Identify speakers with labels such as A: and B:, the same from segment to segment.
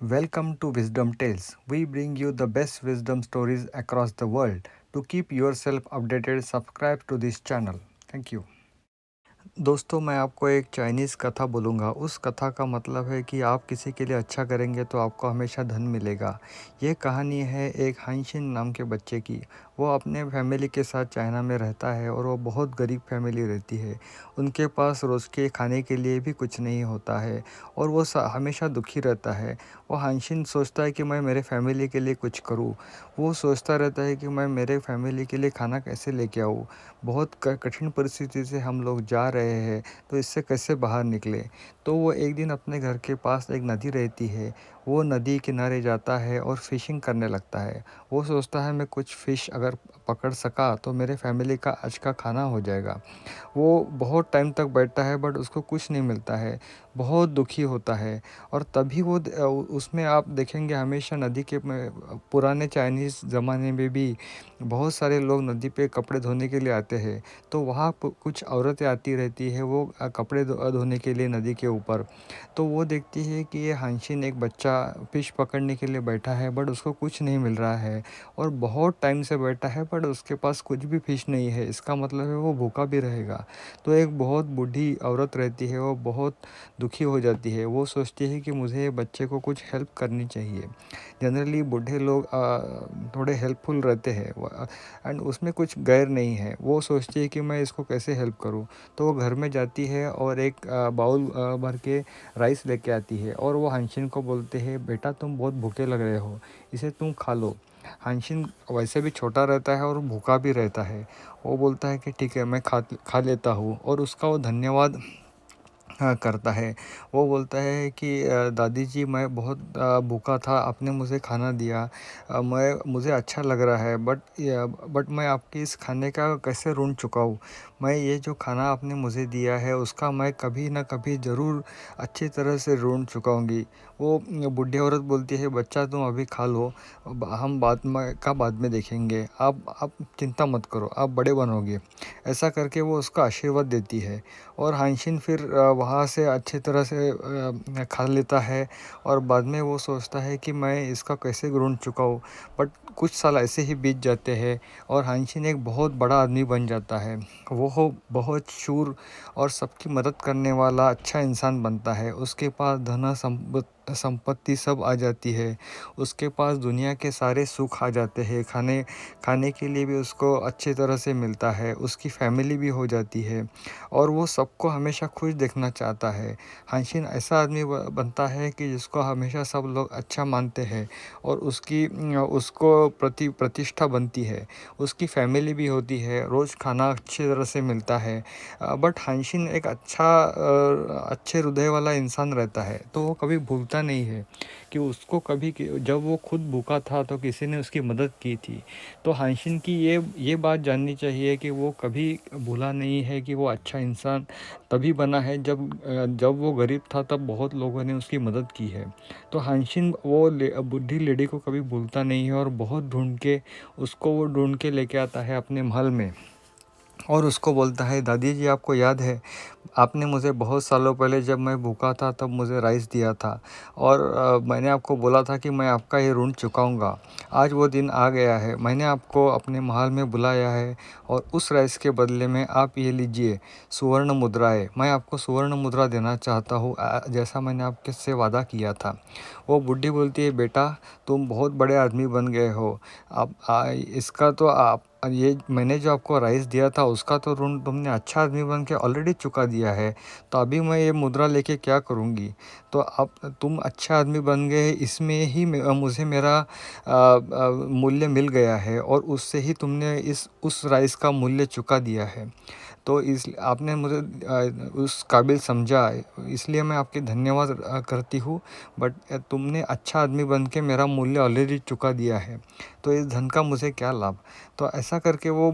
A: Welcome to Wisdom Tales. We bring you the best wisdom stories across the world. To keep yourself updated, subscribe to this channel. Thank you. दोस्तों मैं आपको एक Chinese कथा बोलूँगा। उस कथा का मतलब है कि आप किसी के लिए अच्छा करेंगे तो आपको हमेशा धन मिलेगा। ये कहानी है एक हानशिन नाम के बच्चे की। वो अपने फैमिली के साथ चाइना में रहता है और वो बहुत गरीब फैमिली रहती है। उनके पास रोज़ के खाने के लिए भी कुछ नहीं होता है और वो हमेशा दुखी रहता है। वो हानशिन सोचता है कि मैं मेरे फैमिली के लिए कुछ करूँ। वो सोचता रहता है कि मैं मेरे फैमिली के लिए खाना कैसे लेके आऊँ। बहुत कठिन परिस्थिति से हम लोग जा रहे हैं, तो इससे कैसे बाहर निकले। तो वो एक दिन अपने घर के पास एक नदी रहती है। वो नदी किनारे जाता है और फ़िशिंग करने लगता है। वो सोचता है मैं कुछ फ़िश अगर पकड़ सका तो मेरे फैमिली का आज का खाना हो जाएगा। वो बहुत टाइम तक बैठता है बट उसको कुछ नहीं मिलता है। बहुत दुखी होता है और तभी वो उसमें आप देखेंगे हमेशा नदी के में पुराने चाइनीज़ ज़माने में भी बहुत सारे लोग नदी पे कपड़े धोने के लिए आते हैं। तो वहाँ कुछ औरतें आती रहती है वो कपड़े धोने के लिए नदी के ऊपर। तो वो देखती है कि ये हानशिन एक बच्चा फ़िश पकड़ने के लिए बैठा है बट उसको कुछ नहीं मिल रहा है और बहुत टाइम से बैठा है बट उसके पास कुछ भी फ़िश नहीं है। इसका मतलब है वो भूखा भी रहेगा। तो एक बहुत बूढ़ी औरत रहती है, वो बहुत दुखी हो जाती है। वो सोचती है कि मुझे बच्चे को कुछ हेल्प करनी चाहिए। जनरली बूढ़े लोग थोड़े हेल्पफुल रहते हैं एंड उसमें कुछ गैर नहीं है। वो सोचती है कि मैं इसको कैसे हेल्प करूं। तो वो घर में जाती है और एक बाउल भर के राइस लेके आती है और वो हानशिन को बोलते हैं बेटा तुम बहुत भूखे लग रहे हो, इसे तुम खा लो। हानशिन वैसे भी छोटा रहता है और भूखा भी रहता है। वो बोलता है कि ठीक है मैं खा लेता हूँ और उसका वो धन्यवाद हाँ, करता है। वो बोलता है कि दादी जी मैं बहुत भूखा था, आपने मुझे खाना दिया। मुझे अच्छा लग रहा है बट मैं आपके इस खाने का कैसे ऋण चुकाऊँ। मैं ये जो खाना आपने मुझे दिया है उसका मैं कभी ना कभी ज़रूर अच्छी तरह से ऋण चुकाऊँगी। वो बूढ़ी औरत बोलती है बच्चा तुम अभी खा लो, हम बाद में देखेंगे। आप चिंता मत करो, आप बड़े बनोगे। ऐसा करके वो उसका आशीर्वाद देती है और हानशिन फिर वहाँ से अच्छी तरह से खा लेता है और बाद में वो सोचता है कि मैं इसका कैसे ऋण चुकाऊँ। बट कुछ साल ऐसे ही बीत जाते हैं और हानशिन एक बहुत बड़ा आदमी बन जाता है। वो बहुत शूर और सबकी मदद करने वाला अच्छा इंसान बनता है। उसके पास धन संपत्ति सब आ जाती है। उसके पास दुनिया के सारे सुख आ जाते हैं। खाने खाने के लिए भी उसको अच्छी तरह से मिलता है। उसकी फैमिली भी हो जाती है और वो सबको हमेशा खुश देखना चाहता है। हानशिन ऐसा आदमी बनता है कि जिसको हमेशा सब लोग अच्छा मानते हैं और उसको प्रतिष्ठा बनती है। उसकी फैमिली भी होती है, रोज़ खाना अच्छी तरह से मिलता है। बट हानशिन एक अच्छे हृदय वाला इंसान रहता है, तो वो कभी भूलता नहीं है कि उसको जब वो खुद भूखा था तो किसी ने उसकी मदद की थी। तो हानशिन की ये बात जाननी चाहिए कि वो कभी भूला नहीं है कि वो अच्छा इंसान तभी बना है जब वो गरीब था तब बहुत लोगों ने उसकी मदद की है। तो हानशिन बुढ़ी लेडी को कभी भूलता नहीं है और बहुत वो ढूंढ के लेके आता है अपने महल में और उसको बोलता है दादी जी आपको याद है आपने मुझे बहुत सालों पहले जब मैं भूखा था तब मुझे राइस दिया था और मैंने आपको बोला था कि मैं आपका ये ऋण चुकाऊंगा। आज वो दिन आ गया है, मैंने आपको अपने महल में बुलाया है और उस राइस के बदले में आप ये लीजिए सुवर्ण मुद्राएं। मैं आपको सुवर्ण मुद्रा देना चाहता हूँ जैसा मैंने आपके से वादा किया था। वो बुढ़ी बोलती है बेटा तुम बहुत बड़े आदमी बन गए हो। अब इसका तो आप ये मैंने जो आपको राइस दिया था उसका तो ऋण तुमने अच्छा आदमी बन के ऑलरेडी चुका दिया है। तो अभी मैं ये मुद्रा लेके क्या करूँगी। तो अब तुम अच्छा आदमी बन गए, इसमें ही मुझे मेरा मूल्य मिल गया है और उससे ही तुमने इस उस राइस का मूल्य चुका दिया है। तो इस आपने मुझे उस काबिल समझा, इसलिए मैं आपके धन्यवाद करती हूँ। बट तुमने अच्छा आदमी बन के मेरा मूल्य ऑलरेडी चुका दिया है, तो इस धन का मुझे क्या लाभ। तो ऐसा करके वो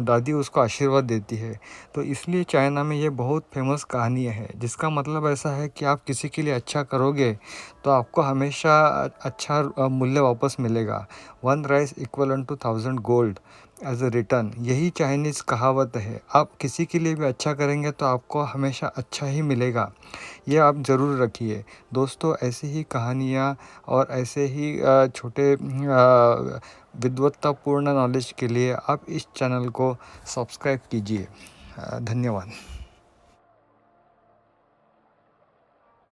A: दादी उसको आशीर्वाद देती है। तो इसलिए चाइना में ये बहुत फेमस कहानी है जिसका मतलब ऐसा है कि आप किसी के लिए अच्छा करोगे तो आपको हमेशा अच्छा मूल्य वापस मिलेगा। One rice equal to 1000 gold. As a return. यही चाइनीज़ कहावत है, आप किसी के लिए भी अच्छा करेंगे तो आपको हमेशा अच्छा ही मिलेगा। ये आप ज़रूर रखिए दोस्तों। ऐसी ही कहानियाँ और ऐसे ही छोटे विद्वत्तापूर्ण नॉलेज के लिए आप इस चैनल को सब्सक्राइब कीजिए। धन्यवाद।